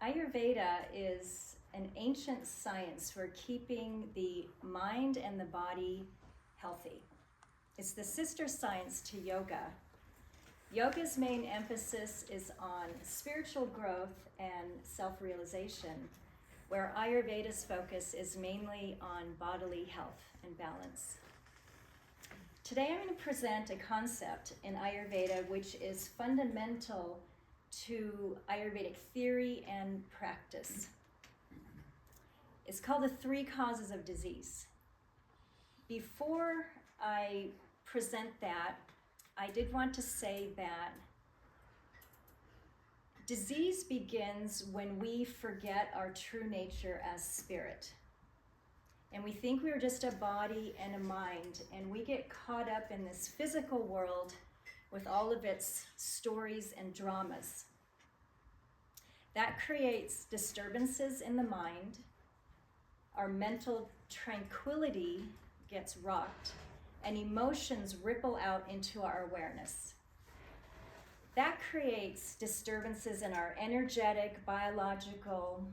Ayurveda is an ancient science for keeping the mind and the body healthy. It's the sister science to yoga. Yoga's main emphasis is on spiritual growth and self-realization, where Ayurveda's focus is mainly on bodily health and balance. Today I'm going to present a concept in Ayurveda which is fundamental to Ayurvedic theory and practice. It's called the 3 causes of disease. Before I present that, I did want to say that disease begins when we forget our true nature as spirit. And we think we're just a body and a mind, and we get caught up in this physical world with all of its stories and dramas. That creates disturbances in the mind. Our mental tranquility gets rocked, and emotions ripple out into our awareness. That creates disturbances in our energetic, biological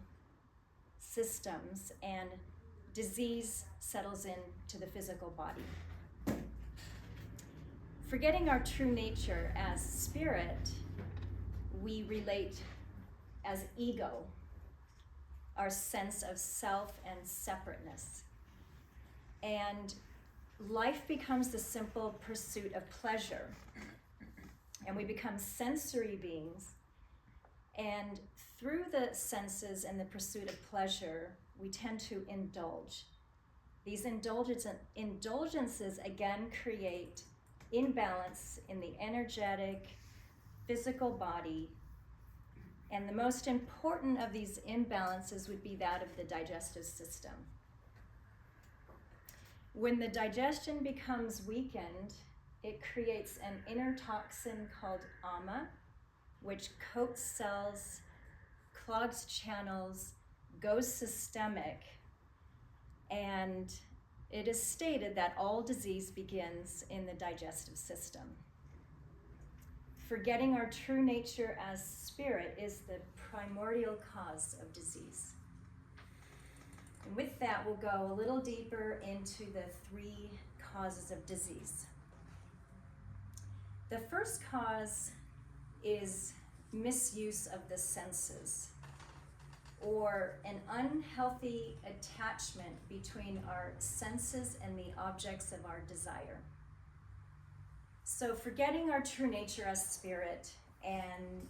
systems, and disease settles into the physical body. Forgetting our true nature as spirit, we relate as ego, our sense of self and separateness. And life becomes the simple pursuit of pleasure. And we become sensory beings. And through the senses and the pursuit of pleasure, we tend to indulge. These indulgences again create imbalance in the energetic, physical body. And the most important of these imbalances would be that of the digestive system. When the digestion becomes weakened, it creates an inner toxin called ama, which coats cells, clogs channels, goes systemic, and it is stated that all disease begins in the digestive system. Forgetting our true nature as spirit is the primordial cause of disease. And with that, we'll go a little deeper into the 3 causes of disease. The first cause is misuse of the senses, or an unhealthy attachment between our senses and the objects of our desire. So forgetting our true nature as spirit and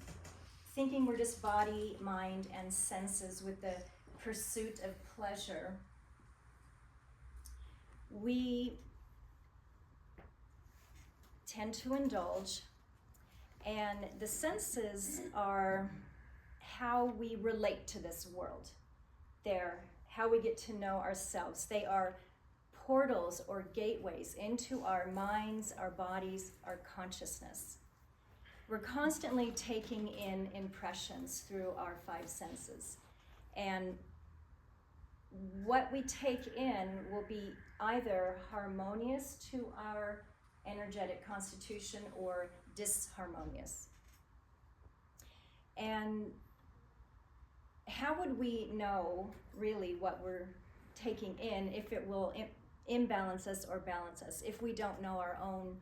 thinking we're just body, mind, and senses with the pursuit of pleasure, we tend to indulge, and the senses are how we relate to this world. They're how we get to know ourselves. They are portals or gateways into our minds, our bodies, our consciousness. We're constantly taking in impressions through our 5 senses. And what we take in will be either harmonious to our energetic constitution or disharmonious. And how would we know really what we're taking in if it will imbalance us or balance us if we don't know our own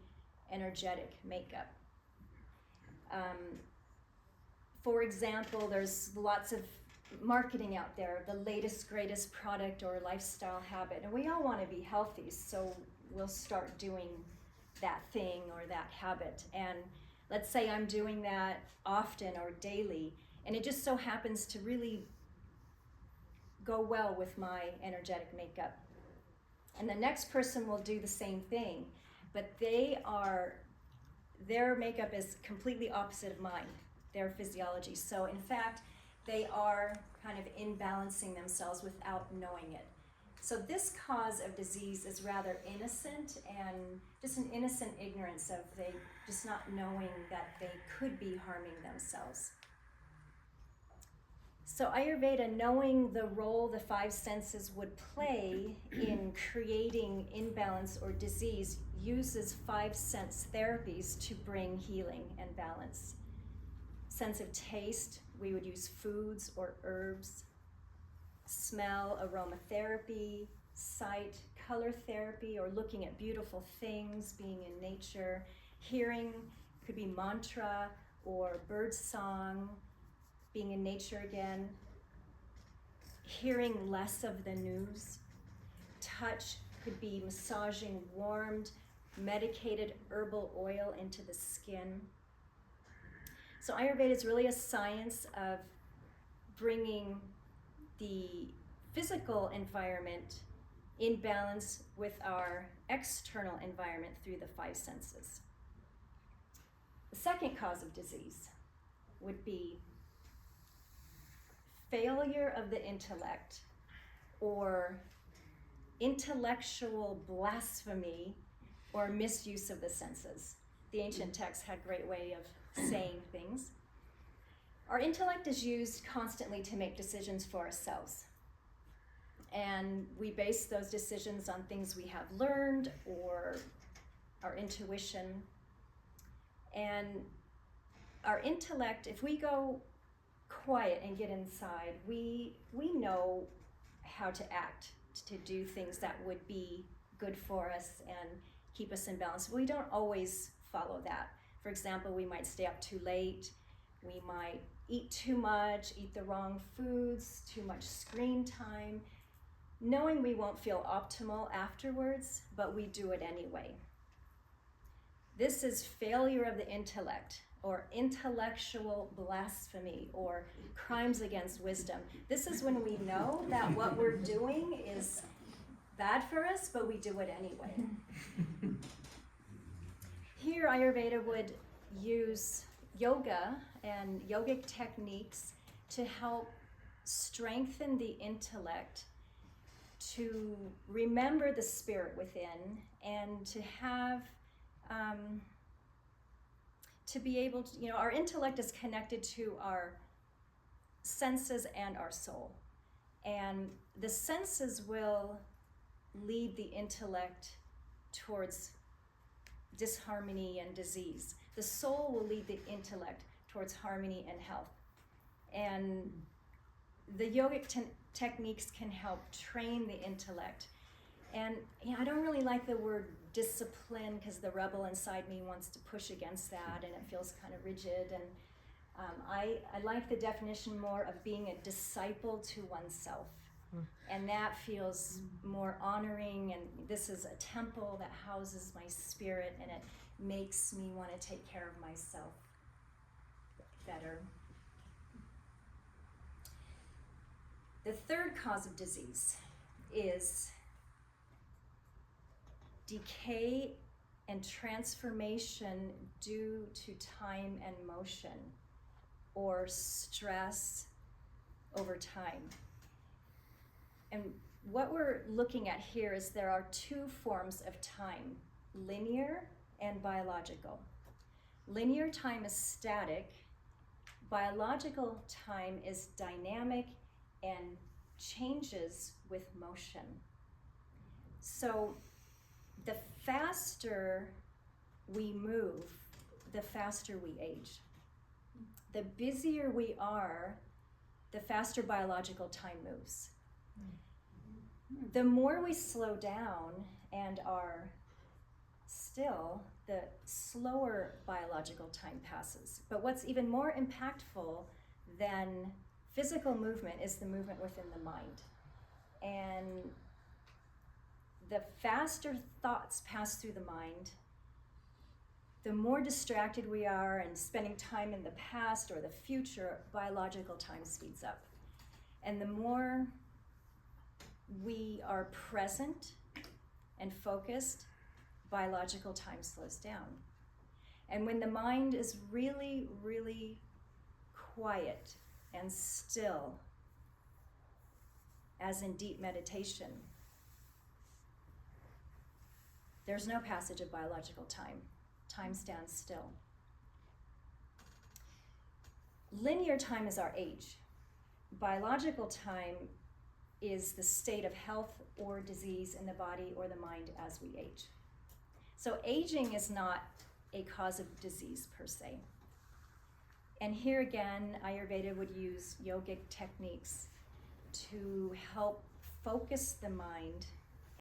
energetic makeup? For example, there's lots of marketing out there, the latest, greatest product or lifestyle habit, and we all want to be healthy, so we'll start doing that thing or that habit. And let's say I'm doing that often or daily, and it just so happens to really go well with my energetic makeup. And the next person will do the same thing, but their makeup is completely opposite of mine, their physiology. So in fact, they are kind of imbalancing themselves without knowing it. So this cause of disease is rather innocent, and just an innocent ignorance of they just not knowing that they could be harming themselves. So Ayurveda, knowing the role the 5 senses would play in creating imbalance or disease, uses 5 sense therapies to bring healing and balance. Sense of taste, we would use foods or herbs. Smell, aromatherapy. Sight, color therapy, or looking at beautiful things, being in nature. Hearing could be mantra or bird song, being in nature again. Hearing less of the news. Touch could be massaging warmed, medicated herbal oil into the skin. So Ayurveda is really a science of bringing the physical environment in balance with our external environment through the five senses. The second cause of disease would be failure of the intellect or intellectual blasphemy or misuse of the senses. The ancient texts had a great way of saying things. Our intellect is used constantly to make decisions for ourselves. And we base those decisions on things we have learned or our intuition. And our intellect, if we go quiet and get inside, we know how to act, to do things that would be good for us and keep us in balance. But we don't always follow that. For example, we might stay up too late. We might eat too much, eat the wrong foods, too much screen time, knowing we won't feel optimal afterwards, but we do it anyway. This is failure of the intellect, or intellectual blasphemy, or crimes against wisdom. This is when we know that what we're doing is bad for us, but we do it anyway. Here, Ayurveda would use yoga and yogic techniques to help strengthen the intellect, to remember the spirit within, and to have, to be able to, our intellect is connected to our senses and our soul. And the senses will lead the intellect towards disharmony and disease. The soul will lead the intellect towards harmony and health. And the yogic techniques can help train the intellect. And I don't really like the word discipline, because the rebel inside me wants to push against that, and it feels kind of rigid. And I like the definition more of being a disciple to oneself. And that feels more honoring, and this is a temple that houses my spirit, and it makes me want to take care of myself better. The third cause of disease is decay and transformation due to time and motion, or stress over time. And what we're looking at here is there are two forms of time, linear and biological. Linear time is static. Biological time is dynamic and changes with motion. So the faster we move, the faster we age. The busier we are, the faster biological time moves. The more we slow down and are still, the slower biological time passes. But what's even more impactful than physical movement is the movement within the mind. And the faster thoughts pass through the mind, the more distracted we are and spending time in the past or the future, biological time speeds up. And the more we are present and focused, biological time slows down. And when the mind is really, really quiet and still, as in deep meditation, there's no passage of biological time. Time stands still. Linear time is our age. Biological time is the state of health or disease in the body or the mind as we age. So aging is not a cause of disease per se. And here again, Ayurveda would use yogic techniques to help focus the mind